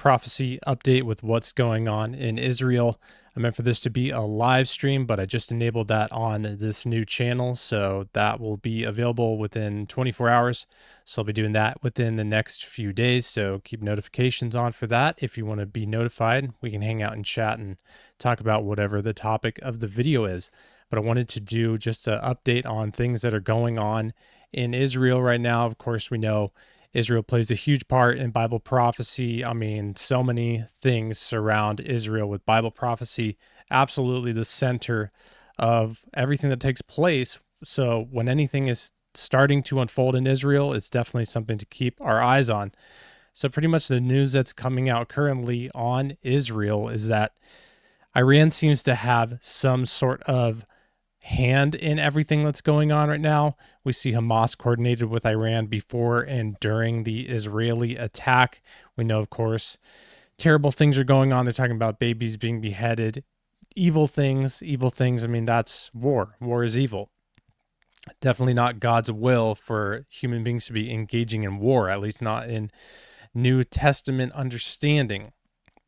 prophecy update with what's going on in Israel. I meant for this to be a live stream, but I just enabled that on this new channel, so that will be available within 24 hours. So I'll be doing that within the next few days, so keep notifications on for that. If you want to be notified, we can hang out and chat and talk about whatever the topic of the video is. But I wanted to do just an update on things that are going on in Israel right now. Of course, we know Israel plays a huge part in Bible prophecy. I mean, so many things surround Israel, with Bible prophecy absolutely the center of everything that takes place. So when anything is starting to unfold in Israel, it's definitely something to keep our eyes on. So pretty much the news that's coming out currently on Israel is that Iran seems to have some sort of hand in everything that's going on right now. We see Hamas coordinated with Iran before and during the Israeli attack. We know, of course, terrible things are going on. They're talking about babies being beheaded, evil things. I mean, that's war. War is evil. Definitely not God's will for human beings to be engaging in war, at least not in New Testament understanding.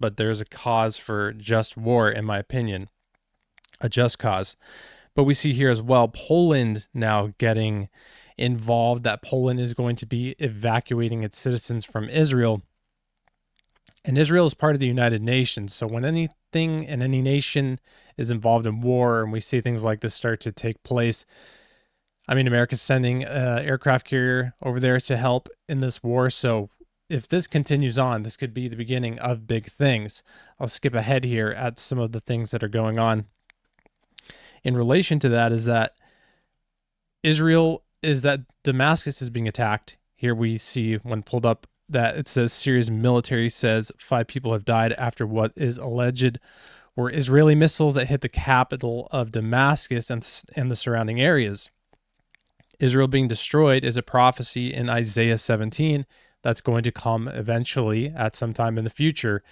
But there's a cause for just war, in my opinion, a just cause. But we see here as well, Poland now getting involved, that Poland is going to be evacuating its citizens from Israel. And Israel is part of the United Nations. So when anything and any nation is involved in war, and we see things like this start to take place, I mean, America's sending an aircraft carrier over there to help in this war. So if this continues on, this could be the beginning of big things. I'll skip ahead here at some of the things that are going on. In relation to that is that Damascus is being attacked. Here we see, when pulled up, that it says Syria's military says 5 people have died after what is alleged were Israeli missiles that hit the capital of Damascus and the surrounding areas. Israel being destroyed is a prophecy in Isaiah 17 that's going to come eventually at some time in the future.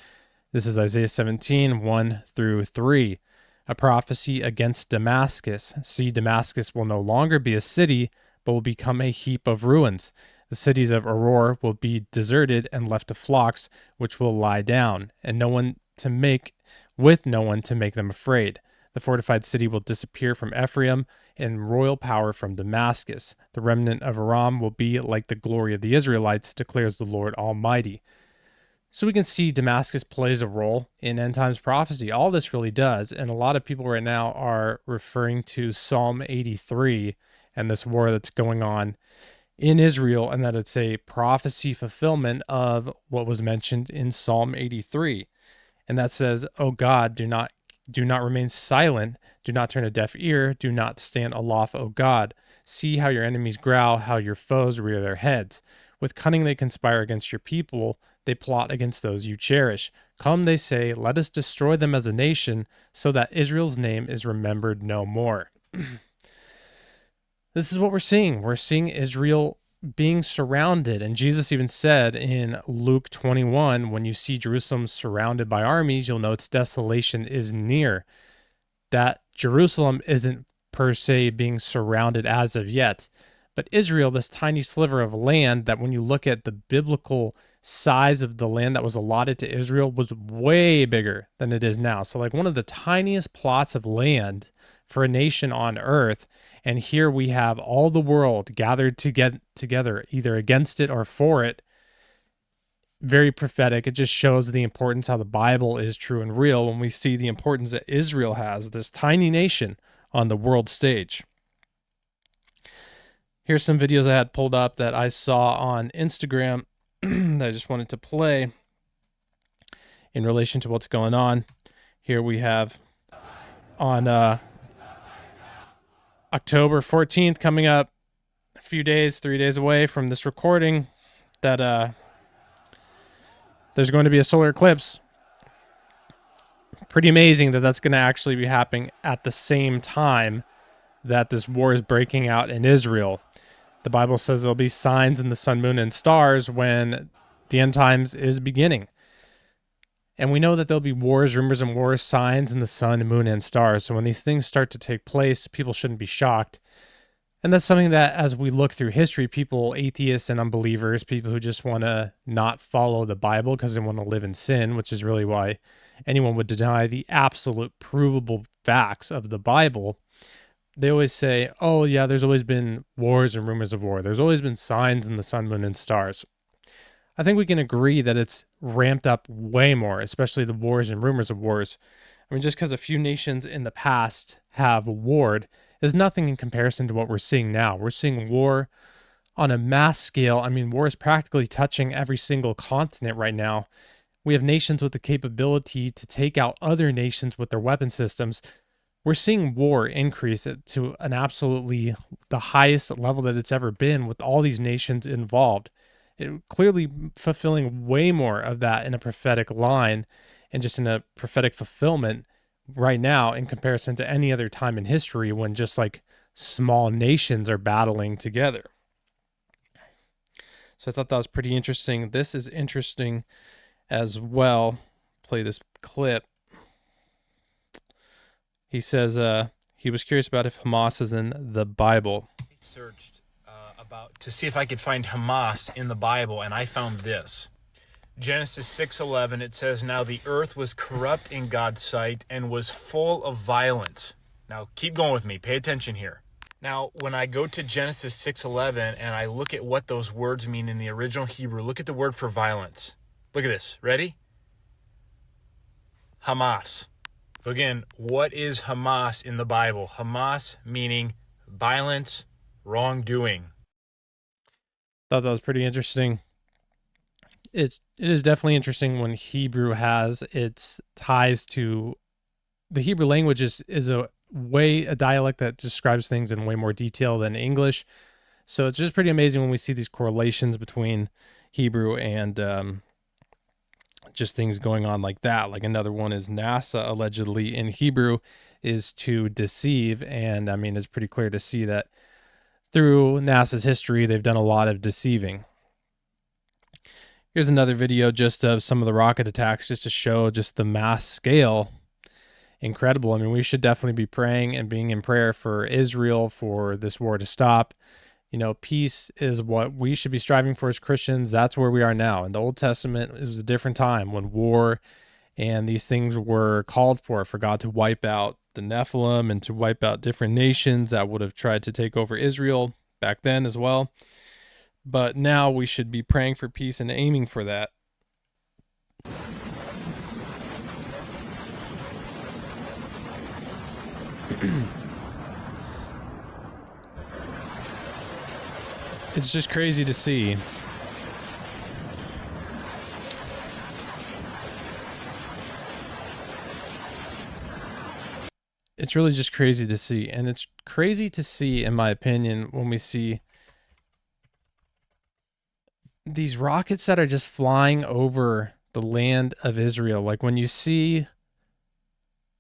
This is Isaiah 17, 1 through 3. A prophecy against Damascus. See, Damascus will no longer be a city, but will become a heap of ruins. The cities of Aurora will be deserted and left to flocks, which will lie down, and no one to make them afraid. The fortified city will disappear from Ephraim, and royal power from Damascus. The remnant of Aram will be like the glory of the Israelites, declares the Lord Almighty. So we can see Damascus plays a role in end times prophecy. All this really does. And a lot of people right now are referring to Psalm 83 and this war that's going on in Israel, and that it's a prophecy fulfillment of what was mentioned in Psalm 83. And that says, "O God, do not remain silent. Do not turn a deaf ear. Do not stand aloof, O God. See how your enemies growl, how your foes rear their heads. With cunning they conspire against your people. They plot against those you cherish. Come, they say, let us destroy them as a nation, so that Israel's name is remembered no more." This is what we're seeing. We're seeing Israel being surrounded. And Jesus even said in Luke 21, when you see Jerusalem surrounded by armies, you'll know its desolation is near. That Jerusalem isn't per se being surrounded as of yet. But Israel, this tiny sliver of land that when you look at the biblical size of the land that was allotted to Israel was way bigger than it is now. So like one of the tiniest plots of land for a nation on earth. And here we have all the world gathered to get together, either against it or for it. Very prophetic. It just shows the importance, how the Bible is true and real when we see the importance that Israel has, this tiny nation on the world stage. Here's some videos I had pulled up that I saw on Instagram that I just wanted to play in relation to what's going on. Here we have on October 14th, coming up a few days, 3 days away from this recording, that there's going to be a solar eclipse. Pretty amazing that that's going to actually be happening at the same time that this war is breaking out in Israel. The Bible says there'll be signs in the sun, moon, and stars when the end times is beginning. And we know that there'll be wars, rumors and wars, signs in the sun, moon, and stars. So when these things start to take place, people shouldn't be shocked. And that's something that, as we look through history, people, atheists and unbelievers, people who just want to not follow the Bible because they want to live in sin, which is really why anyone would deny the absolute provable facts of the Bible. They always say, oh, yeah, there's always been wars and rumors of war. There's always been signs in the sun, moon, and stars. I think we can agree that it's ramped up way more, especially the wars and rumors of wars. I mean, just because a few nations in the past have warred is nothing in comparison to what we're seeing now. We're seeing war on a mass scale. I mean, war is practically touching every single continent right now. We have nations with the capability to take out other nations with their weapon systems. We're seeing war increase to an absolutely the highest level that it's ever been with all these nations involved. It clearly fulfilling way more of that in a prophetic line and just in a prophetic fulfillment right now in comparison to any other time in history when just like small nations are battling together. So I thought that was pretty interesting. This is interesting as well. Play this clip. He says he was curious about if Hamas is in the Bible. I searched to see if I could find Hamas in the Bible, and I found this. Genesis 6:11, it says, "Now the earth was corrupt in God's sight and was full of violence." Now keep going with me. Pay attention here. Now, when I go to Genesis 6:11 and I look at what those words mean in the original Hebrew, look at the word for violence. Look at this. Ready? Hamas. So again, what is Hamas in the Bible? Hamas meaning violence, wrongdoing. Thought that was pretty interesting. It is definitely interesting when Hebrew has its ties to the Hebrew language is a dialect that describes things in way more detail than English. So it's just pretty amazing when we see these correlations between Hebrew and just things going on like that. Like another one is NASA allegedly in Hebrew is to deceive. And I mean, it's pretty clear to see that through NASA's history, they've done a lot of deceiving. Here's another video just of some of the rocket attacks just to show just the mass scale. Incredible. I mean, we should definitely be praying and being in prayer for Israel, for this war to stop. You know, peace is what we should be striving for as Christians. That's where we are now. In the Old Testament, it was a different time when war and these things were called for God to wipe out the Nephilim and to wipe out different nations that would have tried to take over Israel back then as well. But now we should be praying for peace and aiming for that. It's just crazy to see. It's really just crazy to see. And it's crazy to see, in my opinion, when we see these rockets that are just flying over the land of Israel. Like when you see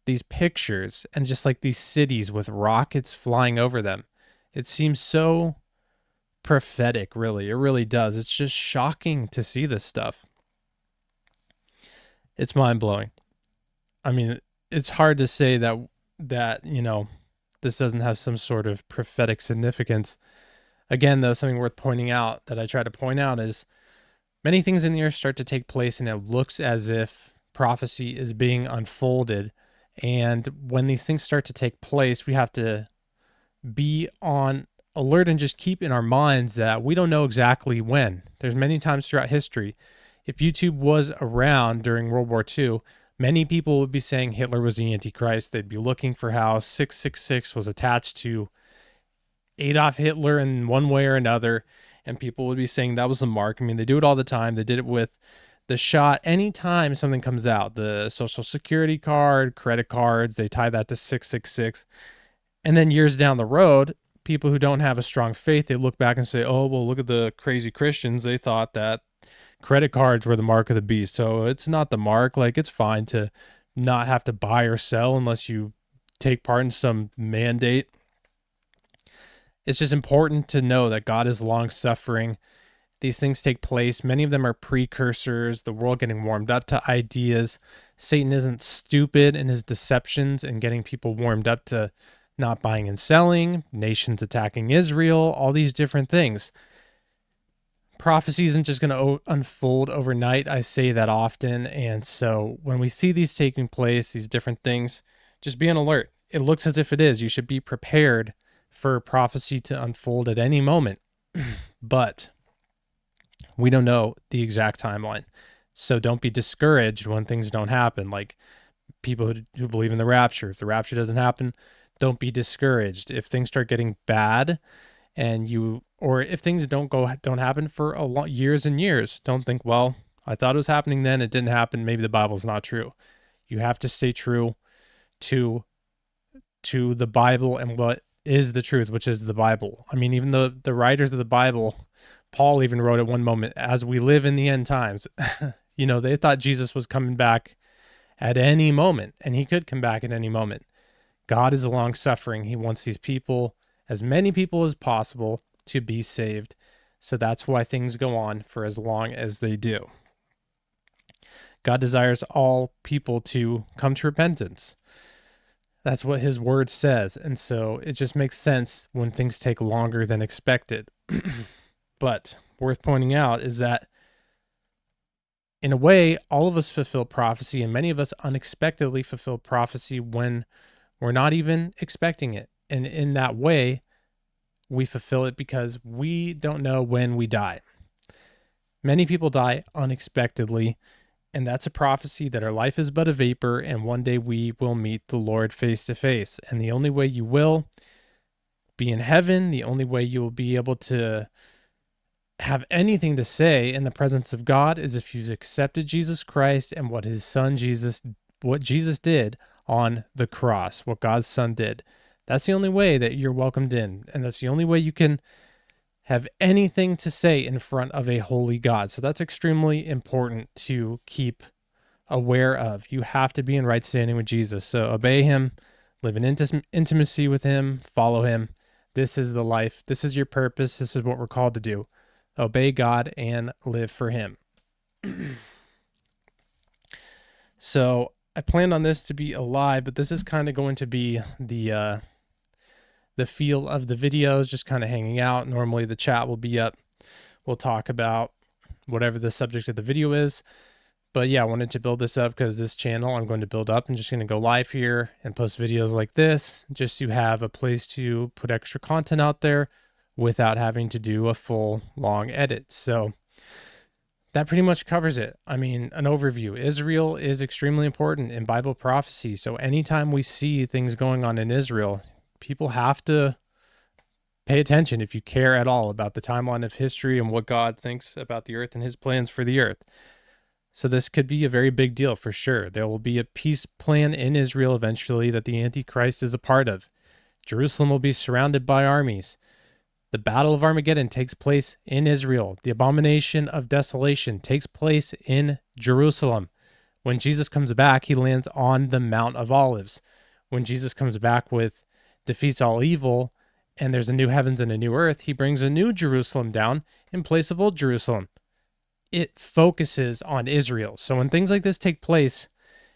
these pictures and just like these cities with rockets flying over them, it seems so prophetic, really. It really does. It's just shocking to see this stuff. It's mind-blowing. I mean, it's hard to say that, you know, this doesn't have some sort of prophetic significance. Again, though, something worth pointing out that I try to point out is many things in the earth start to take place and it looks as if prophecy is being unfolded. And when these things start to take place, we have to be on alert and just keep in our minds that we don't know exactly when. There's many times throughout history, if YouTube was around during World War II, many people would be saying Hitler was the Antichrist. They'd be looking for how 666 was attached to Adolf Hitler in one way or another, and people would be saying that was the mark. I mean, they do it all the time. They did it with the shot. Anytime something comes out, the social security card, credit cards, they tie that to 666. And then years down the road, people who don't have a strong faith, they look back and say, oh, well, look at the crazy Christians. They thought that credit cards were the mark of the beast. So it's not the mark. Like, it's fine to not have to buy or sell unless you take part in some mandate. It's just important to know that God is long-suffering. These things take place. Many of them are precursors, the world getting warmed up to ideas. Satan isn't stupid in his deceptions and getting people warmed up to not buying and selling, nations attacking Israel, all these different things. Prophecy isn't just going to unfold overnight. I say that often. And so when we see these taking place, these different things, just be on alert. It looks as if it is. You should be prepared for prophecy to unfold at any moment. But we don't know the exact timeline. So don't be discouraged when things don't happen. Like people who believe in the rapture. If the rapture doesn't happen, don't be discouraged. If things start getting bad, or if things don't happen for years and years, don't think, well, I thought it was happening then, it didn't happen, maybe the Bible's not true. You have to stay true to the Bible and what is the truth, which is the Bible. I mean, even the writers of the Bible, Paul even wrote at one moment, as we live in the end times, they thought Jesus was coming back at any moment, and he could come back at any moment. God is long suffering. He wants these people, as many people as possible, to be saved. So that's why things go on for as long as they do. God desires all people to come to repentance. That's what his word says. And so it just makes sense when things take longer than expected. But worth pointing out is that in a way, all of us fulfill prophecy, and many of us unexpectedly fulfill prophecy when we're not even expecting it. And in that way, we fulfill it because we don't know when we die. Many people die unexpectedly, and that's a prophecy that our life is but a vapor, and one day we will meet the Lord face to face. And the only way you will be in heaven, the only way you will be able to have anything to say in the presence of God is if you've accepted Jesus Christ and what Jesus did on the cross, what God's Son did. That's the only way that you're welcomed in, and that's the only way you can have anything to say in front of a holy God. So that's extremely important to keep aware of. You have to be in right standing with Jesus. So obey him, live in intimacy with him, follow him. This is the life. This is your purpose. This is what we're called to do. Obey God and live for him. So I planned on this to be a live, but this is kind of going to be the feel of the videos, just kind of hanging out. Normally the chat will be up. We'll talk about whatever the subject of the video is. But yeah, I wanted to build this up because this channel I'm going to build up. I'm just going to go live here and post videos like this just to have a place to put extra content out there without having to do a full long edit. So that pretty much covers it. I mean, an overview. Israel is extremely important in Bible prophecy. So anytime we see things going on in Israel, people have to pay attention if you care at all about the timeline of history and what God thinks about the earth and his plans for the earth. So this could be a very big deal for sure. There will be a peace plan in Israel eventually that the Antichrist is a part of. Jerusalem will be surrounded by armies. The Battle of Armageddon takes place in Israel. The abomination of desolation takes place in Jerusalem. When Jesus comes back, he lands on the Mount of Olives. When Jesus comes back defeats all evil, and there's a new heavens and a new earth, he brings a new Jerusalem down in place of old Jerusalem. It focuses on Israel. So when things like this take place,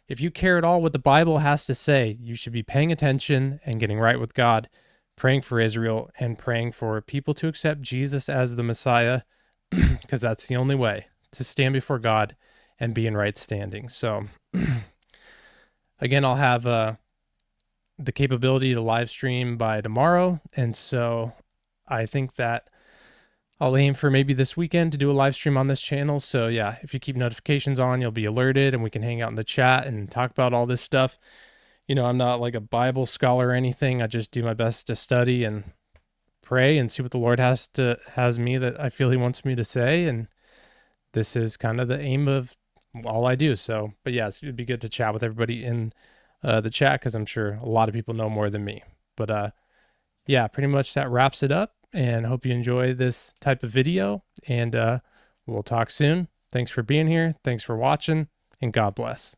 if you care at all what the Bible has to say, you should be paying attention and getting right with God, praying for Israel, and praying for people to accept Jesus as the Messiah, because that's the only way to stand before God and be in right standing. So again, I'll have the capability to live stream by tomorrow, and so I think that I'll aim for maybe this weekend to do a live stream on this channel. So yeah, if you keep notifications on, you'll be alerted, and we can hang out in the chat and talk about all this stuff. I'm not like a Bible scholar or anything. I just do my best to study and pray and see what the Lord has me that I feel he wants me to say. And this is kind of the aim of all I do. So, but yeah, it'd be good to chat with everybody in the chat, because I'm sure a lot of people know more than me. But yeah, pretty much that wraps it up, and hope you enjoy this type of video, and we'll talk soon. Thanks for being here. Thanks for watching, and God bless.